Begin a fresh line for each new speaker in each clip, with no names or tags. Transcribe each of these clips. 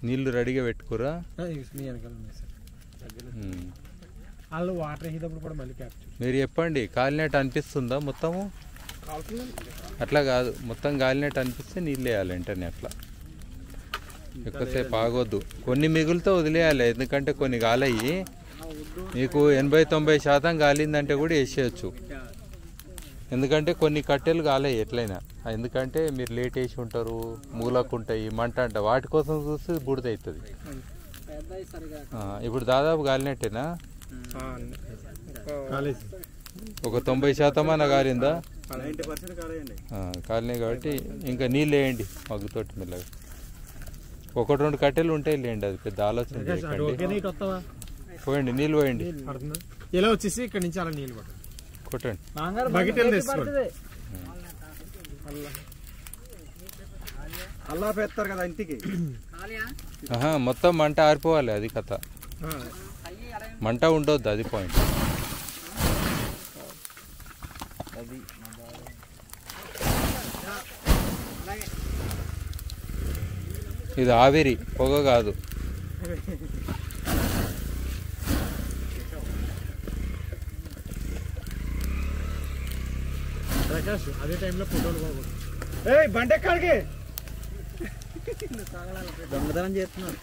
నీళ్లు రెడీగా పెట్టుకురా
వాళ్ళు వాటర్ వేసేటప్పుడు కూడా మళ్ళీ క్యాప్చర్.
మీరు చెప్పండి, కాలినట్టు అనిపిస్తుందా మొత్తము? అట్లా కాదు, మొత్తం కాలినట్టు అనిపిస్తే నీళ్ళు వేయాలి వెంటనే. అట్లా ఎక్కువసేపు ఆగొద్దు, కొన్ని మిగులుతో వదిలేయాలి. ఎందుకంటే కొన్ని గాలయ్యి మీకు 80-90% గాలిందంటే కూడా వేసేయచ్చు. ఎందుకంటే కొన్ని కట్టెలు గాలయ్యి ఎట్లయినా, ఎందుకంటే మీరు లేట్ వేసి ఉంటారు, మూలకు ఉంటాయి, మంట అంట, వాటి కోసం చూస్తే బుడిద అవుతుంది. ఇప్పుడు దాదాపు గాలినట్టేనా? ఒక 90% అన్న కాలిందా? కాలినాయి కాబట్టి ఇంకా నీళ్ళు వేయండి మగ్గుతోటి మెల్లగా. 1-2 కట్టెలు ఉంటాయి లేండి, అది పెద్ద ఆలోచన. పోయండి, నీళ్ళు పోయండి.
ఇలా వచ్చేసి ఇక్కడ నుంచి అలా నీళ్ళు
కొట్టండి.
అల్లా పెడతారు కదా ఇంటికి.
మొత్తం మంట ఆరిపోవాలి, అది కథ. మంట ఉండొద్దు, అది పాయింట్. ఇది ఆవిరి, పొగ కాదు.
ప్రకాష్ అదే టైంలో ఫోటోలు బండి ఎక్కడికి దొంగతనం చేస్తున్నాడు.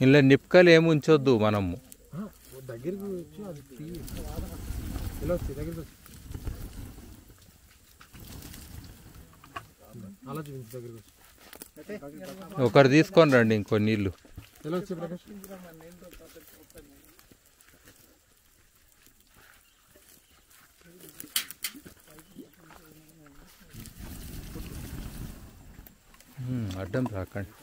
ఇలా నిప్కలు ఏమి ఉంచొద్దు మనము.
దగ్గరికి వచ్చి అది ఇలా వచ్చి దగ్గరికి వచ్చి అలా చూపించి దగ్గరికి వచ్చి
ఒకరు తీసుకొని రండి ఇంకో నీళ్ళు.
ఎలా వచ్చి ప్రకాష్
అడ్డం రాకండి.